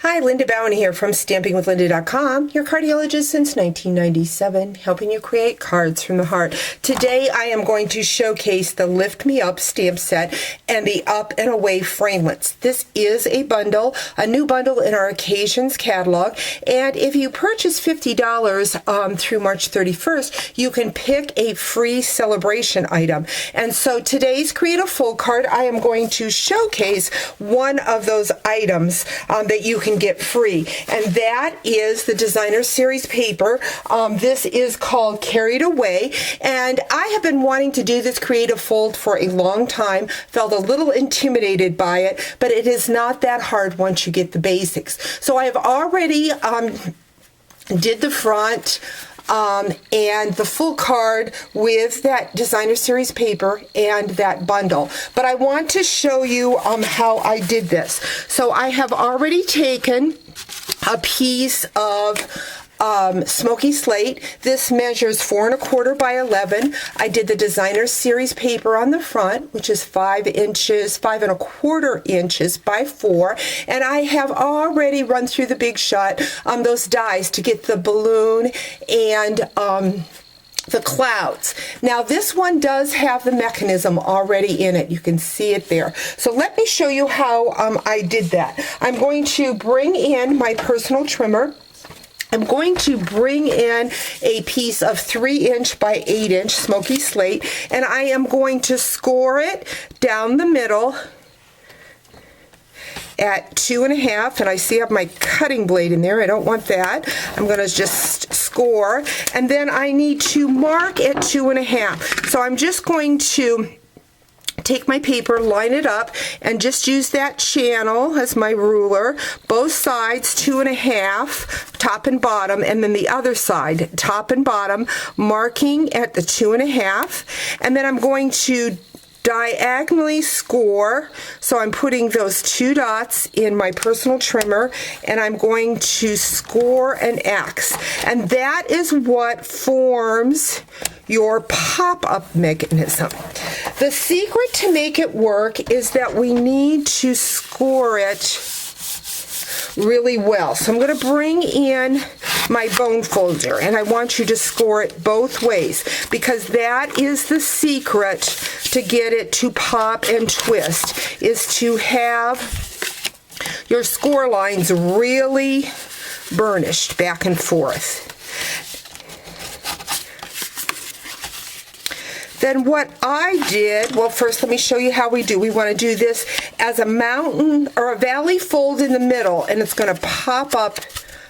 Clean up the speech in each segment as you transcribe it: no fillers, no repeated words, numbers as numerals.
Hi, Linda Bowen here from StampingWithLinda.com, your cardiologist since 1997, helping you create cards from the heart. Today I am going to showcase the Lift Me Up stamp set and the Up and Away framelits. This is a bundle, a new bundle in our Occasions catalog, and if you purchase $50 through March 31st, you can pick a free celebration item. And so today's Create a Full card, I am going to showcase one of those items that you can get free, and that is the designer series paper. This is called Carried Away, and I have been wanting to do this creative fold for a long time. Felt a little intimidated by it, but it is not that hard once you get the basics. So I have already did the front and the full card with that designer series paper and that bundle. But I want to show you how I did this. So I have already taken a piece of smoky slate. This measures 4 1/4 by 11. I did the designer series paper on the front, which is 5 1/4 inches by 4, and I have already run through the Big Shot those dies to get the balloon and the clouds. Now this one does have the mechanism already in it. You can see it there. So let me show you how I did that. I'm going to bring in my personal trimmer. I'm going to bring in a piece of 3" by 8" smoky slate, and I am going to score it down the middle at 2 1/2, and I see I have my cutting blade in there. I don't want that. I'm going to just score, and then I need to mark at 2 1/2. So I'm just going to take my paper, line it up, and just use that channel as my ruler. Both sides 2 1/2, top and bottom, and then the other side, top and bottom, marking at the 2 1/2. And then I'm going to diagonally score. So I'm putting those 2 dots in my personal trimmer, and I'm going to score an X. And that is what forms your pop-up mechanism. The secret to make it work is that we need to score it really well. So I'm going to bring in my bone folder, and I want you to score it both ways, because that is the secret to get it to pop and twist, is to have your score lines really burnished back and forth. Then what I did, well, first let me show you how we do. We want to do this as a mountain or a valley fold in the middle, and it's going to pop up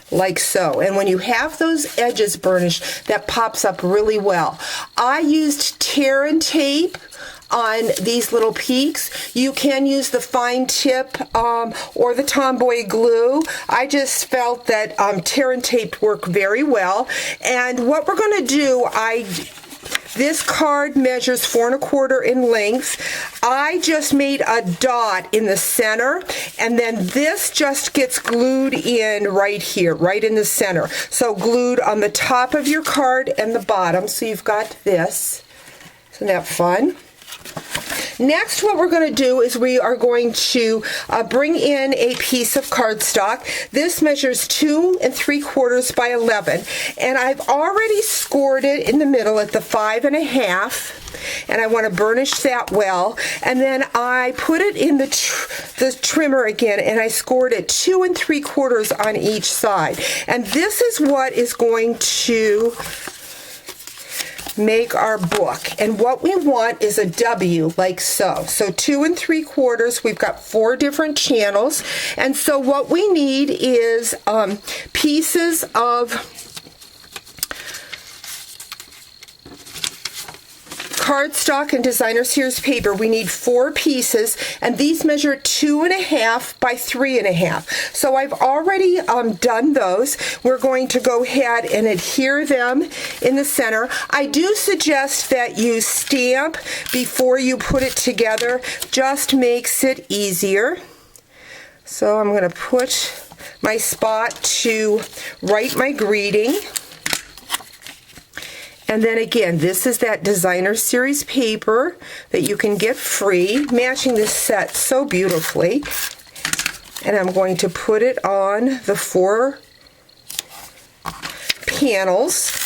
like so. And when you have those edges burnished, that pops up really well. I used tear and tape on these little peaks. You can use the fine tip or the Tomboy glue. I just felt that tear and tape work very well. And what we're going to do, this card measures 4 1/4 in length. I just made a dot in the center, and then this just gets glued in right here, right in the center. So glued on the top of your card and the bottom. So you've got this. Isn't that fun? Next, what we're going to do is we are going to bring in a piece of cardstock. This measures 2 3/4 by 11, and I've already scored it in the middle at the 5 1/2, and I want to burnish that well. And then I put it in the trimmer again, and I scored it 2 3/4 on each side. And this is what is going to make our book, and what we want is a W like so. So 2 3/4, we've got 4 different channels, and so what we need is pieces of cardstock and designer series paper. We need 4 pieces, and these measure 2 1/2 by 3 1/2. So I've already done those. We're going to go ahead and adhere them in the center. I do suggest that you stamp before you put it together. Just makes it easier. So I'm going to put my spot to write my greeting. And then again, this is that designer series paper that you can get free, matching this set so beautifully. and I'm going to put it on the 4 panels.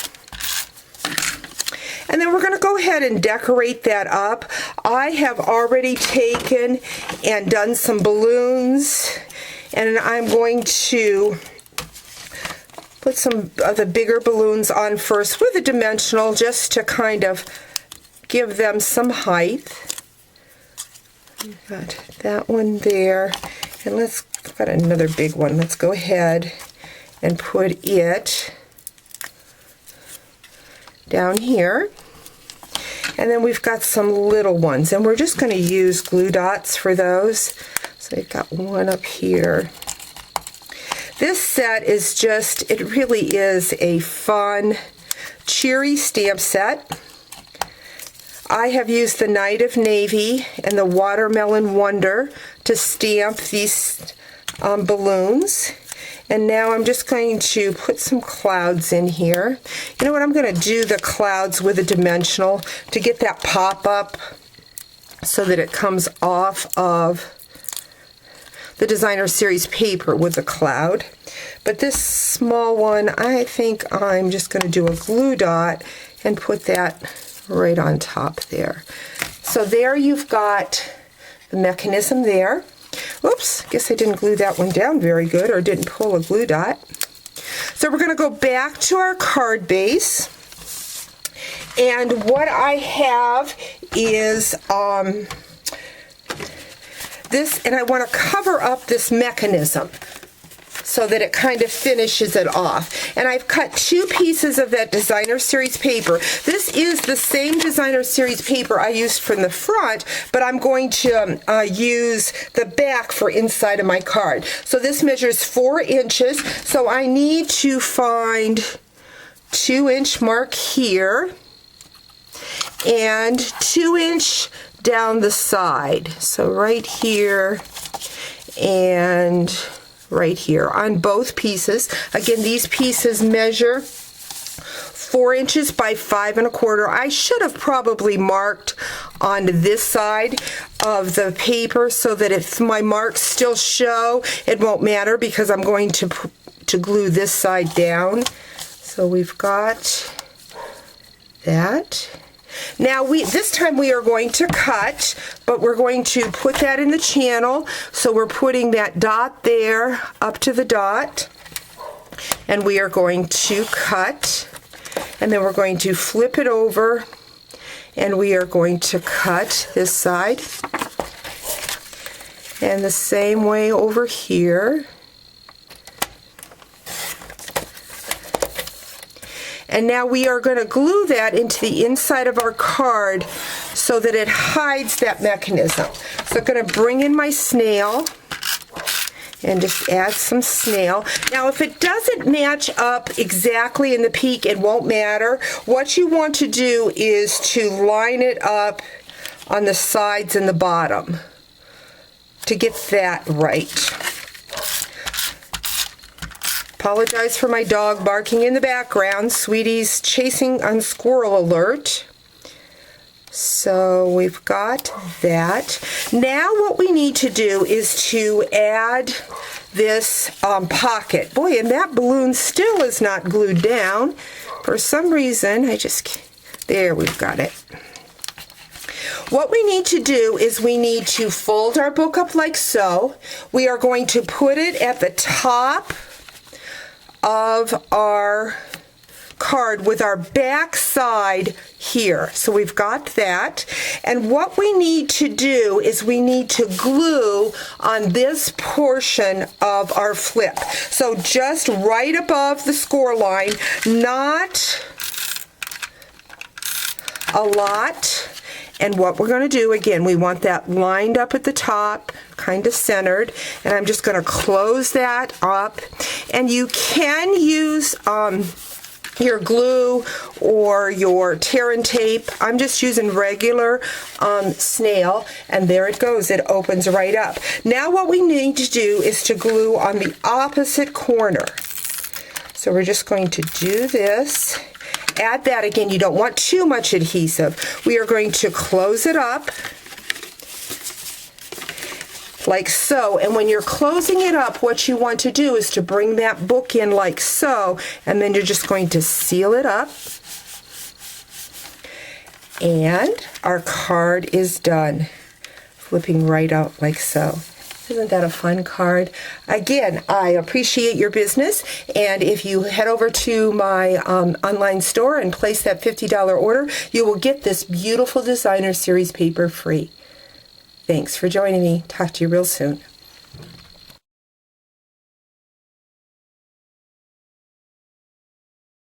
And then we're going to go ahead and decorate that up. I have already taken and done some balloons, and I'm going to put some of the bigger balloons on first with a dimensional, just to kind of give them some height. Got that one there, and let's got another big one. Let's go ahead and put it down here. And then we've got some little ones, and we're just going to use glue dots for those. So I've got one up here. This set is just, it really is a fun, cheery stamp set. I have used the Night of Navy and the Watermelon Wonder to stamp these balloons. And now I'm just going to put some clouds in here. You know what, I'm going to do the clouds with a dimensional to get that pop-up so that it comes off of the Designer Series paper with the cloud. But this small one, I think I'm just going to do a glue dot and put that right on top there. So there you've got the mechanism there. Oops, guess I didn't glue that one down very good, or didn't pull a glue dot. So we're going to go back to our card base, and what I have is this, and I want to cover up this mechanism so that it kind of finishes it off. And I've cut 2 pieces of that Designer Series paper. This is the same Designer Series paper I used from the front, but I'm going to use the back for inside of my card. So this measures 4 inches, so I need to find 2-inch mark here and 2-inch down the side. So right here and right here on both pieces. Again, these pieces measure 4 inches by 5 1/4. I should have probably marked on this side of the paper so that if my marks still show, it won't matter because I'm going to glue this side down. So we've got that. Now this time we are going to cut, but we're going to put that in the channel. So we're putting that dot there up to the dot, and we are going to cut, and then we're going to flip it over, and we are going to cut this side, and the same way over here. And now we are going to glue that into the inside of our card so that it hides that mechanism. So I'm going to bring in my snail and just add some snail. Now if it doesn't match up exactly in the peak, it won't matter. What you want to do is to line it up on the sides and the bottom to get that right. Apologize for my dog barking in the background. Sweetie's chasing on squirrel alert. So we've got that. Now what we need to do is to add this pocket. Boy, and that balloon still is not glued down. For some reason, there, we've got it. What we need to do is we need to fold our book up like so. We are going to put it at the top of our card with our back side here. So we've got that. And what we need to do is we need to glue on this portion of our flip. So just right above the score line, not a lot. And what we're going to do, again, we want that lined up at the top, kind of centered, and I'm just going to close that up. And you can use your glue or your tear and tape. I'm just using regular snail, and there it goes. It opens right up. Now what we need to do is to glue on the opposite corner. So we're just going to do this. Add that again. You don't want too much adhesive. We are going to close it up. like so. And when you're closing it up, what you want to do is to bring that book in like so, and then you're just going to seal it up. And our card is done. Flipping right out like so. Isn't that a fun card? Again, I appreciate your business, and if you head over to my online store and place that $50 order, you will get this beautiful designer series paper free. Thanks for joining me. Talk to you real soon.